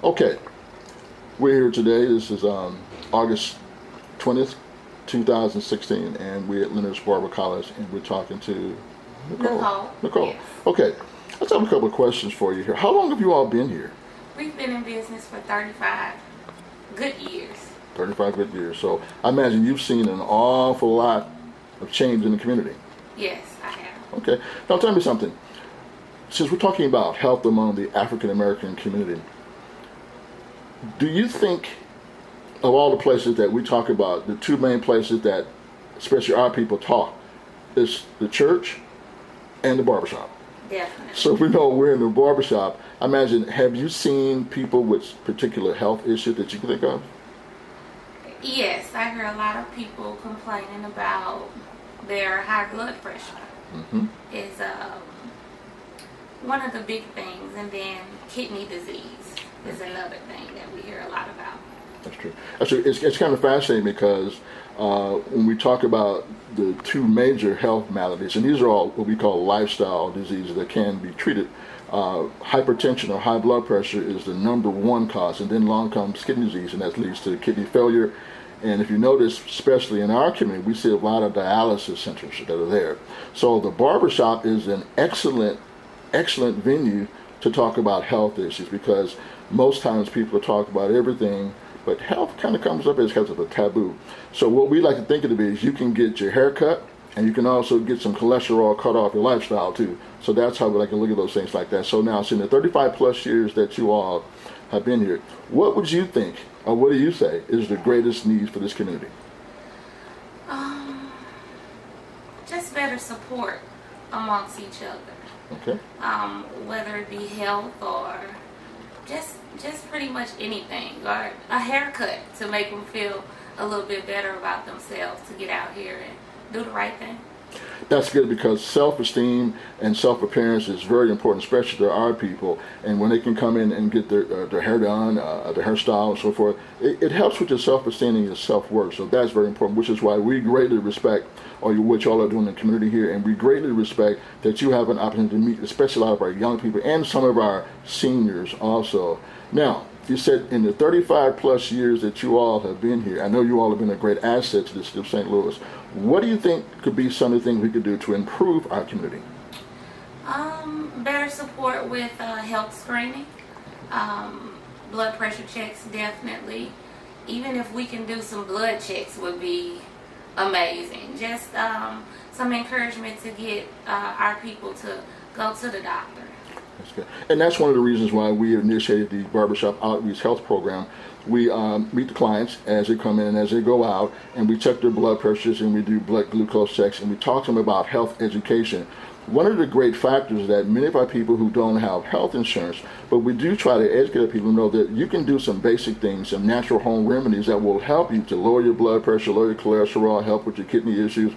Okay, we're here today. This is August 20th, 2016, and we're at Leonard's Barber College, and we're talking to Nicole. Nicole. Yes. Okay, let's have a couple of questions for you here. How long have you all been here? We've been in business for 35 good years. 35 good years. So I imagine you've seen an awful lot of change in the community. Yes, I have. Okay, now tell me something. Since we're talking about health among the African American community, do you think of all the places that we talk about, the two main places that especially our people talk is the church and the barbershop? Definitely. So we know we're in the barbershop. I imagine, have you seen people with particular health issues that you can think of? Yes, I hear a lot of people complaining about their high blood pressure. Mm-hmm. Is one of the big things, and then kidney disease is another thing that we hear a lot about. That's true. Actually, it's kind of fascinating because when we talk about the two major health maladies, and these are all what we call lifestyle diseases that can be treated, hypertension or high blood pressure is the number one cause, and then along comes kidney disease, and that leads to kidney failure. And if you notice, especially in our community, we see a lot of dialysis centers that are there. So the barbershop is an excellent venue to talk about health issues, because most times people talk about everything, but health kind of comes up as kind of a taboo. So what we like to think of it is you can get your hair cut, and you can also get some cholesterol cut off your lifestyle too. So that's how we like to look at those things like that. So now, in the 35 plus years that you all have been here, what would you think, or what do you say is the greatest need for this community? Just better support amongst each other. Okay. Whether it be health or just pretty much anything, or a haircut to make them feel a little bit better about themselves, to get out here and do the right thing. That's good, because self-esteem and self-appearance is very important, especially to our people. And when they can come in and get their hair done, their hairstyle and so forth, it helps with your self-esteem and your self-worth. So that's very important, which is why we greatly respect what y'all are doing in the community here, and we greatly respect that you have an opportunity to meet, especially a lot of our young people and some of our seniors also. Now, you said in the 35 plus years that you all have been here, I know you all have been a great asset to the city of St. Louis. What do you think could be some of the things we could do to improve our community? Better support with health screening, blood pressure checks, definitely. Even if we can do some blood checks would be amazing. Just some encouragement to get our people to go to the doctor. That's good. And that's one of the reasons why we initiated the Barbershop Outreach Health Program. We meet the clients as they come in and as they go out, and we check their blood pressures, and we do blood glucose checks, and we talk to them about health education. One of the great factors is that many of our people who don't have health insurance, but we do try to educate people to know that you can do some basic things, some natural home remedies that will help you to lower your blood pressure, lower your cholesterol, help with your kidney issues.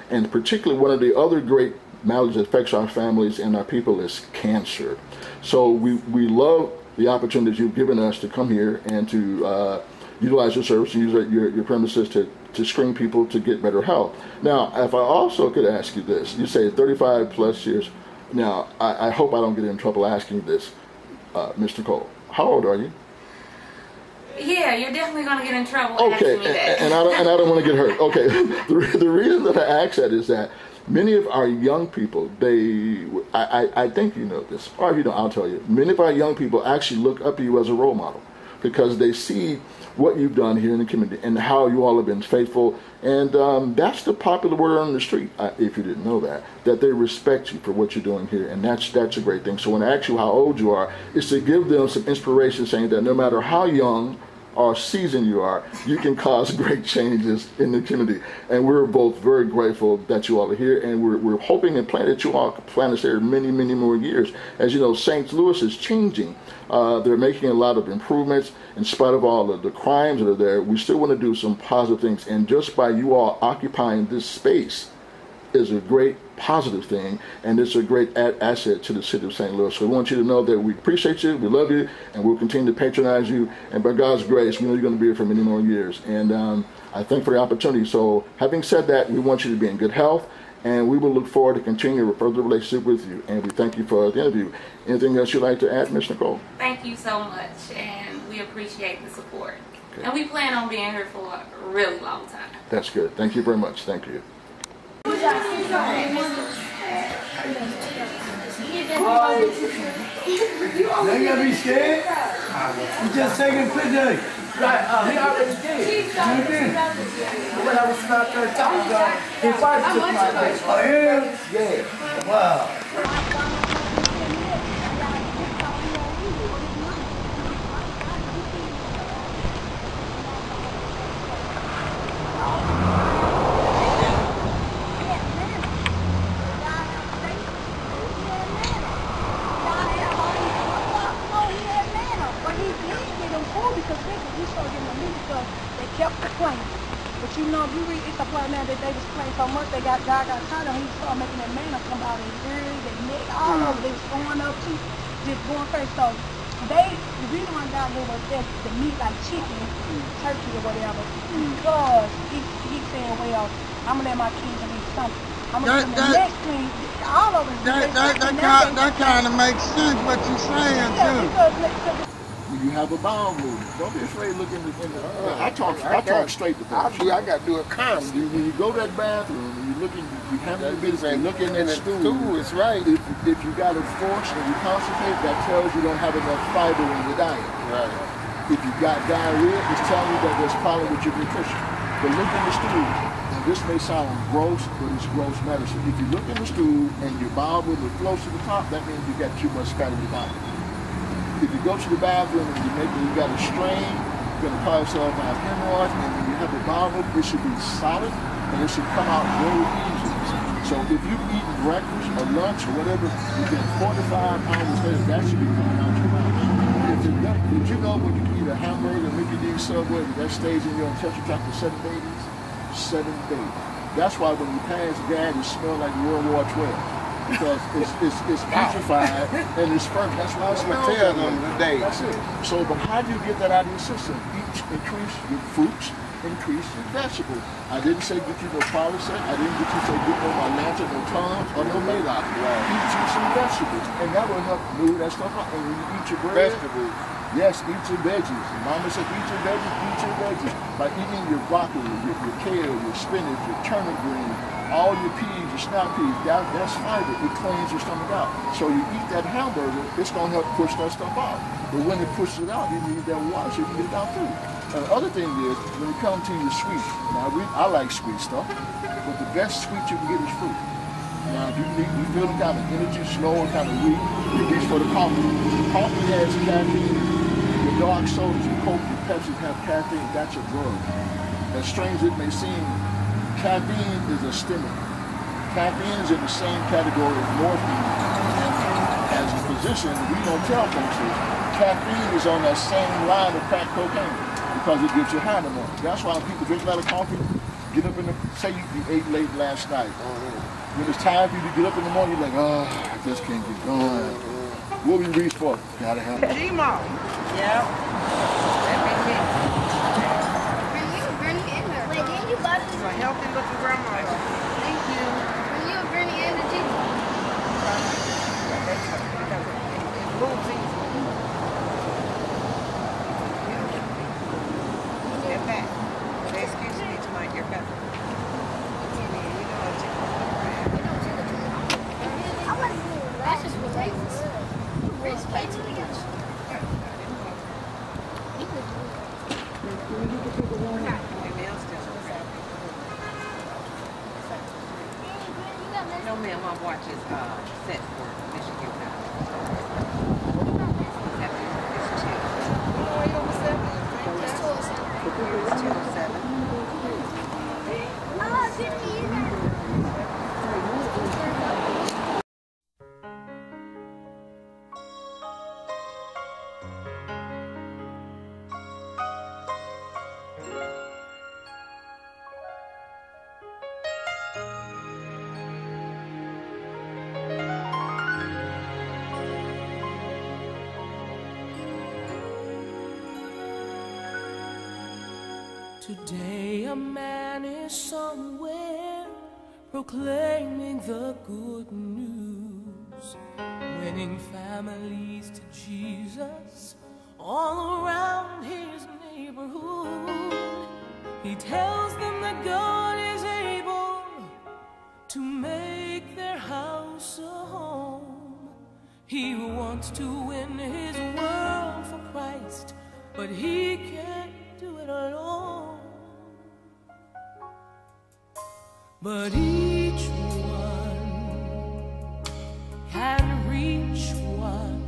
And particularly one of the other great maladies that affects our families and our people is cancer. So we love the opportunities you've given us to come here and to utilize your service and use your premises to screen people to get better health. Now, if I also could ask you this, you say 35 plus years. Now, I hope I don't get in trouble asking you this, Mr. Cole. How old are you? Yeah, you're definitely going to get in trouble okay, asking me that. and I don't want to get hurt. Okay, the reason that I ask that is that many of our young people, I think you know this, or if you don't, I'll tell you. Many of our young people actually look up to you as a role model, because they see what you've done here in the community and how you all have been faithful. And that's the popular word on the street, if you didn't know that they respect you for what you're doing here. And that's a great thing. So when I ask you how old you are, it's to give them some inspiration, saying that no matter how young or seasoned you are, you can cause great changes in the community. And we're both very grateful that you all are here, and we're hoping and planning that you all can plan to stay here many, many more years. As you know, St. Louis is changing. They're making a lot of improvements. In spite of all of the crimes that are there, we still want to do some positive things. And just by you all occupying this space is a great positive thing, and it's a great asset to the city of St. Louis. So we want you to know that we appreciate you, we love you, and we'll continue to patronize you. And by God's grace, we know you're going to be here for many more years. And I thank for the opportunity. So having said that, we want you to be in good health And we will look forward to continuing a further relationship with you. And we thank you for the interview. Anything else you'd like to add, Ms. Nicole? Thank you so much, and we appreciate the support. Okay. And we plan on being here for a really long time. That's good. Thank you very much. Thank you. You ain't gotta be scared. You just taking a picture. Right, he already did. When I was about 13, he first took my picture. Oh, yeah? Yeah. Wow. But you know, if you read it's a play now that they was playing so much, they got God got tired of him. He started making that manna come out in his ears, their neck, all over. They was going up too, just going first. So the reason why God gave us that the meat like chicken, turkey or whatever, because he's saying, well, I'm gonna let my kids eat something. I'm gonna the next thing, all of them. That kind of makes sense what you're saying too. Because when you have a bowel movement, don't be afraid to look in the I talk straight to folks. I got to do it calm. When you go to that bathroom and you handle your business, you look in that stool. It's right. If you got a force and you constipate, that tells you don't have enough fiber in your diet. Right. If you got diarrhea, it's telling you that there's a problem with your nutrition. But look in the stool. And this may sound gross, but it's gross medicine. If you look in the stool and your bowel movement flows to the top, that means you got too much fat in your body. If you go to the bathroom and you got a strain, you're going to cause yourself have hemorrhoids, and when you have a bowel movement, it should be solid and it should come out very easily. So if you've eaten breakfast or lunch or whatever, within 45 hours later, that should be coming out your mouth. Did you know when you eat a hamburger, Mickey D's, Subway, that stays in your intestinal tract for 7 days? 7 days. That's why when you pass gas, it smells like World War XII. Because it's putrefied and it's ferment. That's why it smells like today. That's it. So, but how do you get that out of your system? Increase your fruits, increase your vegetables. I didn't say get you no Prilosec. I didn't get you say get no Mylanta, no Tums, or no Maalox. Eat you some vegetables, and that will help move that stuff out. And when you eat your bread, Vegetables. yes, eat your veggies. Mama said eat your veggies, eat your veggies. By eating your broccoli, your kale, your spinach, your turnip green, all your peas, your snap peas, that's fiber. It cleans your stomach out. So you eat that hamburger, it's going to help push that stuff out. But when it pushes it out, you need that water so you can get it out through. And the other thing is, when it comes to your sweet, now I like sweet stuff, but the best sweet you can get is fruit. Now if you feel kind of energy, slow and kind of weak, you reach for the coffee. Coffee has caffeine. Your dark sodas, your Coke, your Pepsi have caffeine. That's a drug. As strange as it may seem, caffeine is a stimulant. Caffeine is in the same category as morphine. And as a physician, we don't tell folks this. Caffeine is on that same line of crack cocaine because it gives you high in the morning. That's why when people drink a lot of coffee, get up in the, say you ate late last night. When it's time for you to get up in the morning, you're like, oh, I just can't get going. What we reach for? Gotta have it. G-Mo. Yeah. She's a healthy looking grandma. Thank you. When you bring in the chicken. It moves easy. Get back. Excuse me tonight, you're back. That's just for breakfast. Breakfast way too much. No, ma'am, my watch is set for Michigan now. It's 2. It's 2:07. It's 2:07. Oh, good to you. Today a man is somewhere proclaiming the good news, winning families to Jesus all around his neighborhood. He tells them that God is able to make their house a home. He wants to win his world for Christ, but he can't do it alone. But each one can reach one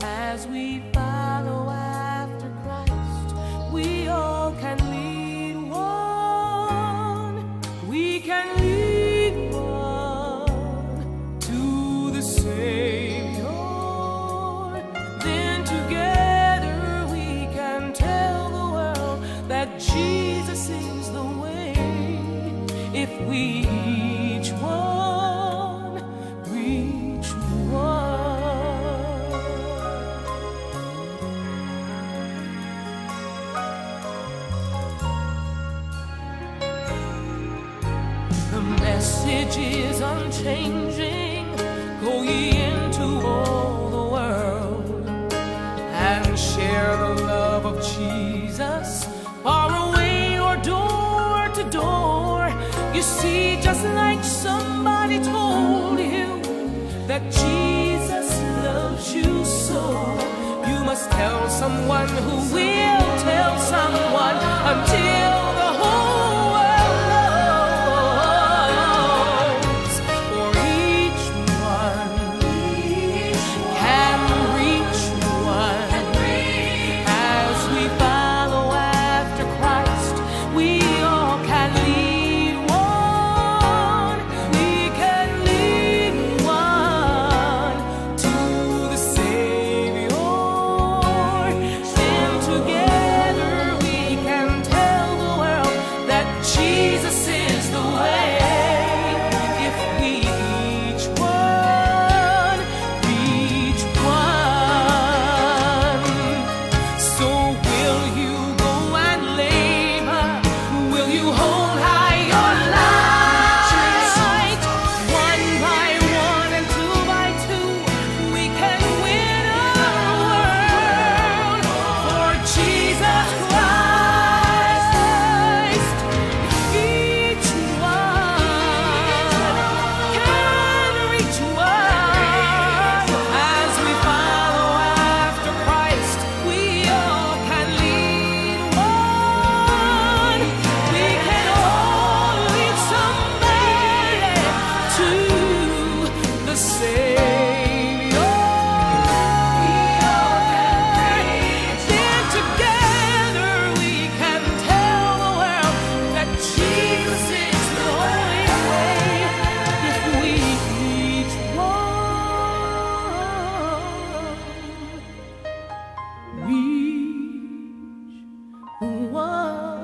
as we follow after Christ. We all can lead one. We can lead one to the Savior. Then together we can tell the world that Jesus is the way. If we each one reach one. The message is unchanging. Go ye into all the world and share the love of Jesus, far away or door to door. You see, just like somebody told you that Jesus loves you so, you must tell someone who will tell someone until the whole world knows. For each one can reach one as we follow after Christ. We all can lead one. We can lead one to the Savior. And together we can tell the world that Jesus is the way. If we each one reach one. So will you go and labor? Will you hold high your light? One by one and two by two, we can win a world for Jesus Christ. Each one can reach one as we follow after Christ. We all can lead one. We can all lead somebody to the Savior. Then together we can tell the world that Jesus is the only way. If we each one reach one.